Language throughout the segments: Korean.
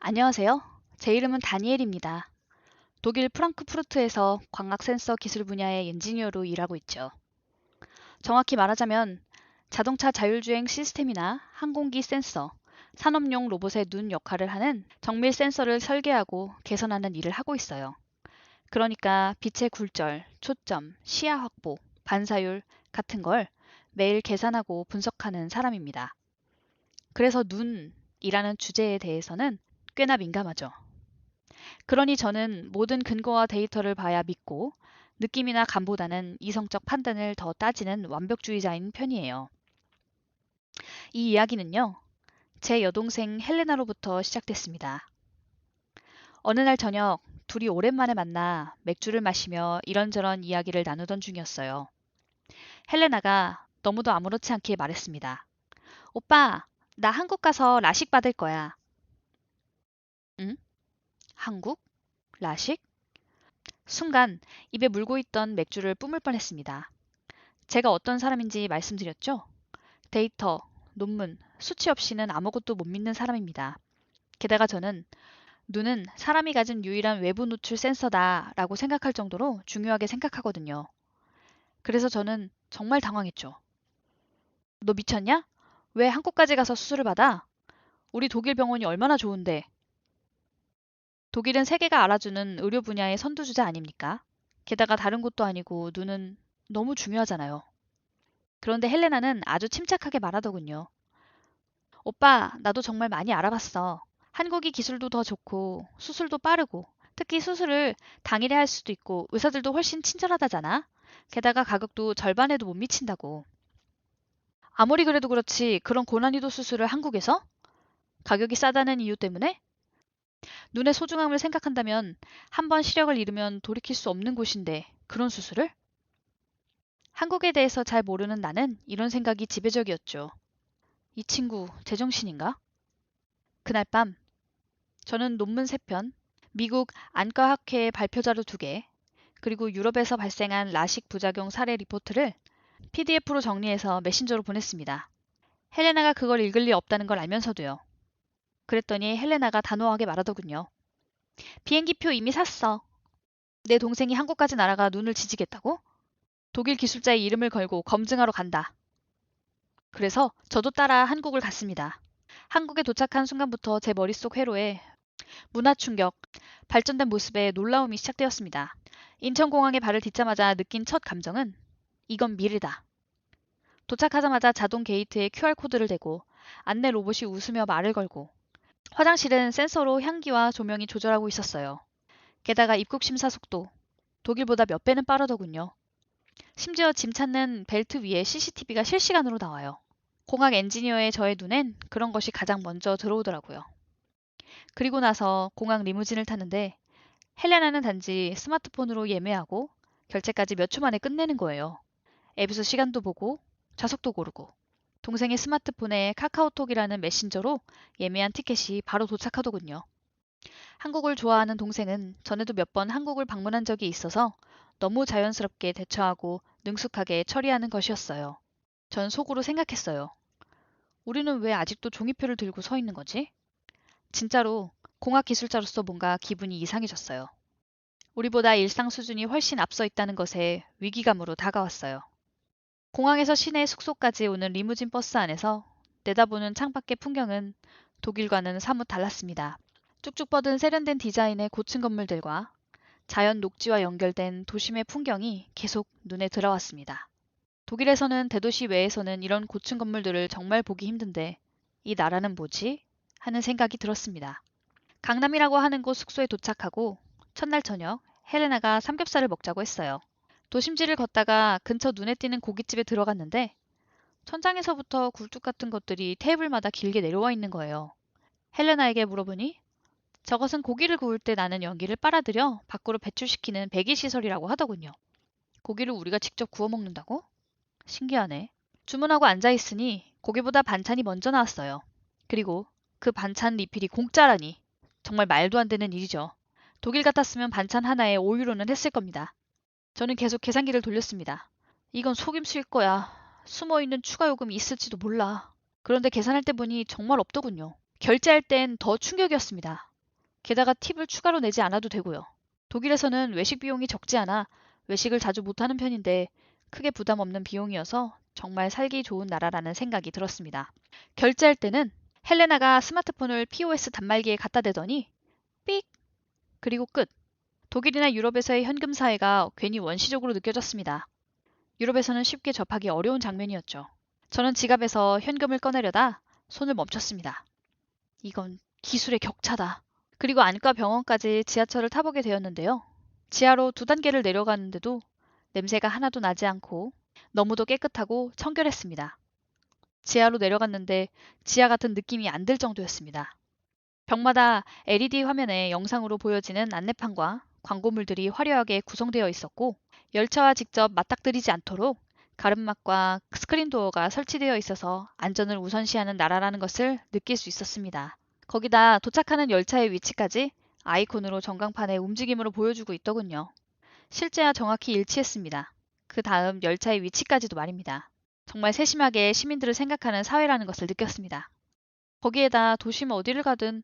안녕하세요. 제 이름은 다니엘입니다. 독일 프랑크푸르트에서 광학 센서 기술 분야의 엔지니어로 일하고 있죠. 정확히 말하자면 자동차 자율주행 시스템이나 항공기 센서, 산업용 로봇의 눈 역할을 하는 정밀 센서를 설계하고 개선하는 일을 하고 있어요. 그러니까 빛의 굴절, 초점, 시야 확보, 반사율 같은 걸 매일 계산하고 분석하는 사람입니다. 그래서 눈이라는 주제에 대해서는 꽤나 민감하죠. 그러니 저는 모든 근거와 데이터를 봐야 믿고 느낌이나 감보다는 이성적 판단을 더 따지는 완벽주의자인 편이에요. 이 이야기는요, 제 여동생 헬레나로부터 시작됐습니다. 어느 날 저녁 둘이 오랜만에 만나 맥주를 마시며 이런저런 이야기를 나누던 중이었어요. 헬레나가 너무도 아무렇지 않게 말했습니다. 오빠, 나 한국 가서 라식 받을 거야. 응? 한국? 라식? 순간 입에 물고 있던 맥주를 뿜을 뻔했습니다. 제가 어떤 사람인지 말씀드렸죠? 데이터, 논문, 수치 없이는 아무것도 못 믿는 사람입니다. 게다가 저는 눈은 사람이 가진 유일한 외부 노출 센서다 라고 생각할 정도로 중요하게 생각하거든요. 그래서 저는 정말 당황했죠. 너 미쳤냐? 왜 한국까지 가서 수술을 받아? 우리 독일 병원이 얼마나 좋은데. 독일은 세계가 알아주는 의료 분야의 선두주자 아닙니까? 게다가 다른 곳도 아니고 눈은 너무 중요하잖아요. 그런데 헬레나는 아주 침착하게 말하더군요. 오빠, 나도 정말 많이 알아봤어. 한국이 기술도 더 좋고, 수술도 빠르고, 특히 수술을 당일에 할 수도 있고, 의사들도 훨씬 친절하다잖아? 게다가 가격도 절반에도 못 미친다고. 아무리 그래도 그렇지, 그런 고난이도 수술을 한국에서? 가격이 싸다는 이유 때문에? 눈의 소중함을 생각한다면, 한 번 시력을 잃으면 돌이킬 수 없는 곳인데, 그런 수술을? 한국에 대해서 잘 모르는 나는 이런 생각이 지배적이었죠. 이 친구, 제정신인가? 그날 밤, 저는 논문 3편, 미국 안과학회 발표자료 2개, 그리고 유럽에서 발생한 라식 부작용 사례 리포트를 PDF로 정리해서 메신저로 보냈습니다. 헬레나가 그걸 읽을 리 없다는 걸 알면서도요. 그랬더니 헬레나가 단호하게 말하더군요. 비행기표 이미 샀어. 내 동생이 한국까지 날아가 눈을 지지겠다고? 독일 기술자의 이름을 걸고 검증하러 간다. 그래서 저도 따라 한국을 갔습니다. 한국에 도착한 순간부터 제 머릿속 회로에 문화 충격, 발전된 모습에 놀라움이 시작되었습니다. 인천공항에 발을 딛자마자 느낀 첫 감정은 이건 미래다. 도착하자마자 자동 게이트에 QR코드를 대고 안내 로봇이 웃으며 말을 걸고 화장실은 센서로 향기와 조명이 조절하고 있었어요. 게다가 입국 심사 속도 독일보다 몇 배는 빠르더군요. 심지어 짐 찾는 벨트 위에 CCTV가 실시간으로 나와요. 공학 엔지니어의 저의 눈엔 그런 것이 가장 먼저 들어오더라고요. 그리고 나서 공항 리무진을 타는데 헬레나는 단지 스마트폰으로 예매하고 결제까지 몇 초 만에 끝내는 거예요. 앱에서 시간도 보고 좌석도 고르고 동생의 스마트폰에 카카오톡이라는 메신저로 예매한 티켓이 바로 도착하더군요. 한국을 좋아하는 동생은 전에도 몇 번 한국을 방문한 적이 있어서 너무 자연스럽게 대처하고 능숙하게 처리하는 것이었어요. 전 속으로 생각했어요. 우리는 왜 아직도 종이표를 들고 서 있는 거지? 진짜로 공학 기술자로서 뭔가 기분이 이상해졌어요. 우리보다 일상 수준이 훨씬 앞서 있다는 것에 위기감으로 다가왔어요. 공항에서 시내 숙소까지 오는 리무진 버스 안에서 내다보는 창밖의 풍경은 독일과는 사뭇 달랐습니다. 쭉쭉 뻗은 세련된 디자인의 고층 건물들과 자연 녹지와 연결된 도심의 풍경이 계속 눈에 들어왔습니다. 독일에서는 대도시 외에서는 이런 고층 건물들을 정말 보기 힘든데 이 나라는 뭐지? 하는 생각이 들었습니다. 강남이라고 하는 곳 숙소에 도착하고 첫날 저녁 헬레나가 삼겹살을 먹자고 했어요. 도심지를 걷다가 근처 눈에 띄는 고깃집에 들어갔는데 천장에서부터 굴뚝 같은 것들이 테이블마다 길게 내려와 있는 거예요. 헬레나에게 물어보니 저것은 고기를 구울 때 나는 연기를 빨아들여 밖으로 배출시키는 배기시설이라고 하더군요. 고기를 우리가 직접 구워 먹는다고? 신기하네. 주문하고 앉아있으니 고기보다 반찬이 먼저 나왔어요. 그리고 그 반찬 리필이 공짜라니. 정말 말도 안 되는 일이죠. 독일 같았으면 반찬 하나에 5유로는 했을 겁니다. 저는 계속 계산기를 돌렸습니다. 이건 속임수일 거야. 숨어있는 추가 요금이 있을지도 몰라. 그런데 계산할 때 보니 정말 없더군요. 결제할 땐 더 충격이었습니다. 게다가 팁을 추가로 내지 않아도 되고요. 독일에서는 외식 비용이 적지 않아 외식을 자주 못하는 편인데 크게 부담 없는 비용이어서 정말 살기 좋은 나라라는 생각이 들었습니다. 결제할 때는 헬레나가 스마트폰을 POS 단말기에 갖다 대더니 삑! 그리고 끝. 독일이나 유럽에서의 현금 사회가 괜히 원시적으로 느껴졌습니다. 유럽에서는 쉽게 접하기 어려운 장면이었죠. 저는 지갑에서 현금을 꺼내려다 손을 멈췄습니다. 이건 기술의 격차다. 그리고 안과 병원까지 지하철을 타보게 되었는데요. 지하로 2단계를 내려가는데도 냄새가 하나도 나지 않고 너무도 깨끗하고 청결했습니다. 지하로 내려갔는데 지하 같은 느낌이 안 들 정도였습니다. 벽마다 LED 화면에 영상으로 보여지는 안내판과 광고물들이 화려하게 구성되어 있었고 열차와 직접 맞닥뜨리지 않도록 가름막과 스크린 도어가 설치되어 있어서 안전을 우선시하는 나라라는 것을 느낄 수 있었습니다. 거기다 도착하는 열차의 위치까지 아이콘으로 전광판에 움직임으로 보여주고 있더군요. 실제와 정확히 일치했습니다. 그 다음 열차의 위치까지도 말입니다. 정말 세심하게 시민들을 생각하는 사회라는 것을 느꼈습니다. 거기에다 도심 어디를 가든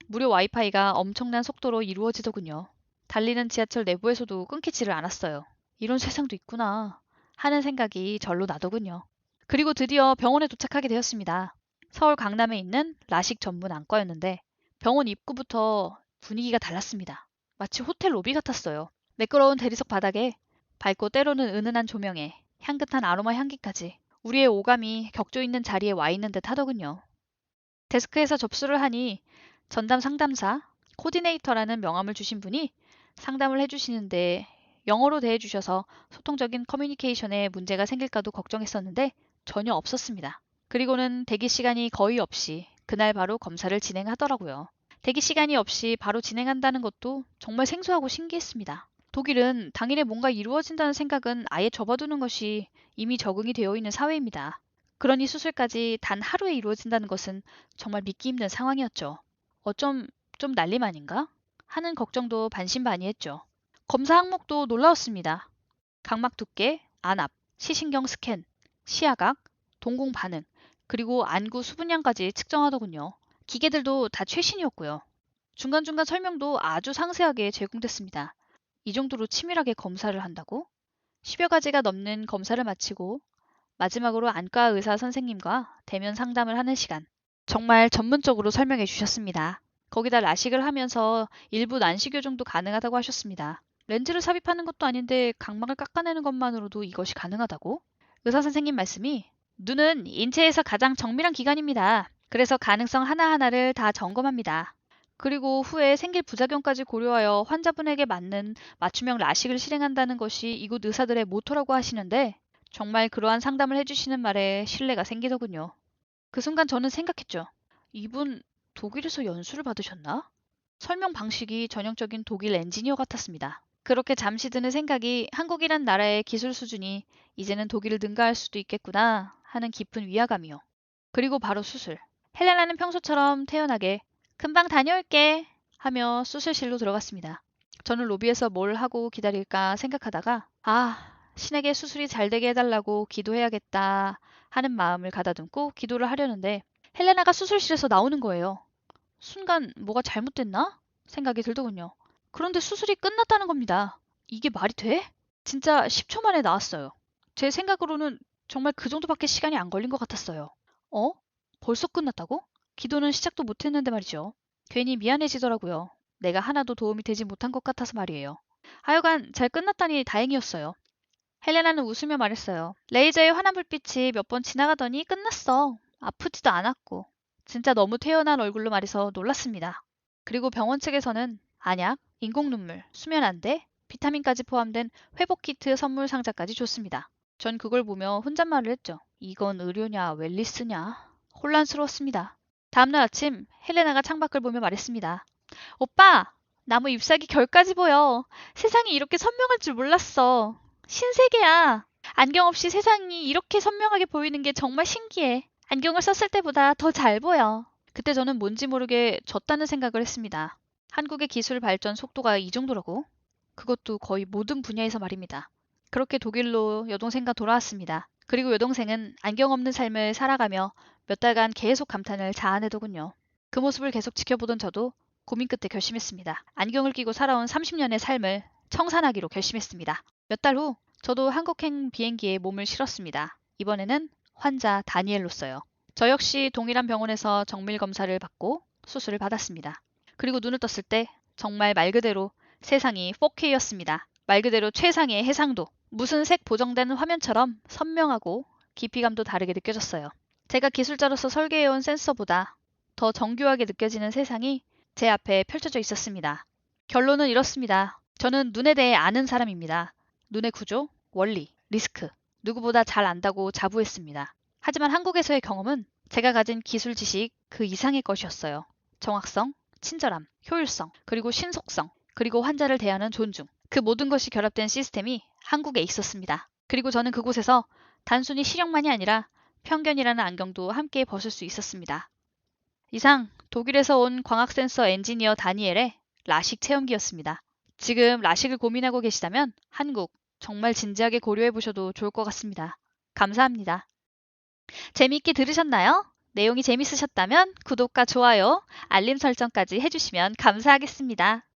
무료 와이파이가 엄청난 속도로 이루어지더군요. 달리는 지하철 내부에서도 끊기지를 않았어요. 이런 세상도 있구나 하는 생각이 절로 나더군요. 그리고 드디어 병원에 도착하게 되었습니다. 서울 강남에 있는 라식 전문 안과였는데 병원 입구부터 분위기가 달랐습니다. 마치 호텔 로비 같았어요. 매끄러운 대리석 바닥에 밝고 때로는 은은한 조명에 향긋한 아로마 향기까지 우리의 오감이 격조 있는 자리에 와 있는 듯 하더군요. 데스크에서 접수를 하니 전담 상담사, 코디네이터라는 명함을 주신 분이 상담을 해주시는데 영어로 대해주셔서 소통적인 커뮤니케이션에 문제가 생길까도 걱정했었는데 전혀 없었습니다. 그리고는 대기 시간이 거의 없이 그날 바로 검사를 진행하더라고요. 대기 시간이 없이 바로 진행한다는 것도 정말 생소하고 신기했습니다. 독일은 당일에 뭔가 이루어진다는 생각은 아예 접어두는 것이 이미 적응이 되어 있는 사회입니다. 그러니 수술까지 단 하루에 이루어진다는 것은 정말 믿기 힘든 상황이었죠. 어쩜 좀 난림 아닌가? 하는 걱정도 반신반의했죠. 검사 항목도 놀라웠습니다. 각막 두께, 안압, 시신경 스캔, 시야각, 동공 반응, 그리고 안구 수분량까지 측정하더군요. 기계들도 다 최신이었고요. 중간중간 설명도 아주 상세하게 제공됐습니다. 이 정도로 치밀하게 검사를 한다고? 10여 가지가 넘는 검사를 마치고 마지막으로 안과 의사 선생님과 대면 상담을 하는 시간. 정말 전문적으로 설명해 주셨습니다. 거기다 라식을 하면서 일부 난시 교정도 가능하다고 하셨습니다. 렌즈를 삽입하는 것도 아닌데 각막을 깎아내는 것만으로도 이것이 가능하다고? 의사 선생님 말씀이 눈은 인체에서 가장 정밀한 기관입니다. 그래서 가능성 하나하나를 다 점검합니다. 그리고 후에 생길 부작용까지 고려하여 환자분에게 맞는 맞춤형 라식을 실행한다는 것이 이곳 의사들의 모토라고 하시는데 정말 그러한 상담을 해주시는 말에 신뢰가 생기더군요. 그 순간 저는 생각했죠. 이분 독일에서 연수를 받으셨나? 설명 방식이 전형적인 독일 엔지니어 같았습니다. 그렇게 잠시 드는 생각이 한국이란 나라의 기술 수준이 이제는 독일을 능가할 수도 있겠구나 하는 깊은 위화감이요. 그리고 바로 수술. 헬레나는 평소처럼 태연하게 금방 다녀올게 하며 수술실로 들어갔습니다. 저는 로비에서 뭘 하고 기다릴까 생각하다가 신에게 수술이 잘 되게 해달라고 기도해야겠다 하는 마음을 가다듬고 기도를 하려는데 헬레나가 수술실에서 나오는 거예요. 순간 뭐가 잘못됐나 생각이 들더군요. 그런데 수술이 끝났다는 겁니다. 이게 말이 돼? 진짜 10초 만에 나왔어요. 제 생각으로는 정말 그 정도밖에 시간이 안 걸린 것 같았어요. 어? 벌써 끝났다고? 기도는 시작도 못했는데 말이죠. 괜히 미안해지더라고요. 내가 하나도 도움이 되지 못한 것 같아서 말이에요. 하여간 잘 끝났다니 다행이었어요. 헬레나는 웃으며 말했어요. 레이저의 환한 불빛이 몇 번 지나가더니 끝났어. 아프지도 않았고. 진짜 너무 태연한 얼굴로 말해서 놀랐습니다. 그리고 병원 측에서는 안약, 인공눈물, 수면안대, 비타민까지 포함된 회복 키트 선물 상자까지 줬습니다. 전 그걸 보며 혼잣말을 했죠. 이건 의료냐, 웰리스냐? 혼란스러웠습니다. 다음날 아침 헬레나가 창밖을 보며 말했습니다. 오빠! 나무 잎사귀 결까지 보여. 세상이 이렇게 선명할 줄 몰랐어. 신세계야. 안경 없이 세상이 이렇게 선명하게 보이는 게 정말 신기해. 안경을 썼을 때보다 더 잘 보여. 그때 저는 뭔지 모르게 졌다는 생각을 했습니다. 한국의 기술 발전 속도가 이 정도라고? 그것도 거의 모든 분야에서 말입니다. 그렇게 독일로 여동생과 돌아왔습니다. 그리고 여동생은 안경 없는 삶을 살아가며 몇 달간 계속 감탄을 자아내더군요. 그 모습을 계속 지켜보던 저도 고민 끝에 결심했습니다. 안경을 끼고 살아온 30년의 삶을 청산하기로 결심했습니다. 몇 달 후 저도 한국행 비행기에 몸을 실었습니다. 이번에는 환자 다니엘로서요. 저 역시 동일한 병원에서 정밀 검사를 받고 수술을 받았습니다. 그리고 눈을 떴을 때 정말 말 그대로 세상이 4K였습니다. 말 그대로 최상의 해상도, 무슨 색 보정된 화면처럼 선명하고 깊이감도 다르게 느껴졌어요. 제가 기술자로서 설계해온 센서보다 더 정교하게 느껴지는 세상이 제 앞에 펼쳐져 있었습니다. 결론은 이렇습니다. 저는 눈에 대해 아는 사람입니다. 눈의 구조, 원리, 리스크, 누구보다 잘 안다고 자부했습니다. 하지만 한국에서의 경험은 제가 가진 기술 지식 그 이상의 것이었어요. 정확성, 친절함, 효율성, 그리고 신속성, 그리고 환자를 대하는 존중. 그 모든 것이 결합된 시스템이 한국에 있었습니다. 그리고 저는 그곳에서 단순히 시력만이 아니라 편견이라는 안경도 함께 벗을 수 있었습니다. 이상 독일에서 온 광학 센서 엔지니어 다니엘의 라식 체험기였습니다. 지금 라식을 고민하고 계시다면 한국 정말 진지하게 고려해 보셔도 좋을 것 같습니다. 감사합니다. 재미있게 들으셨나요? 내용이 재밌으셨다면 구독과 좋아요, 알림 설정까지 해주시면 감사하겠습니다.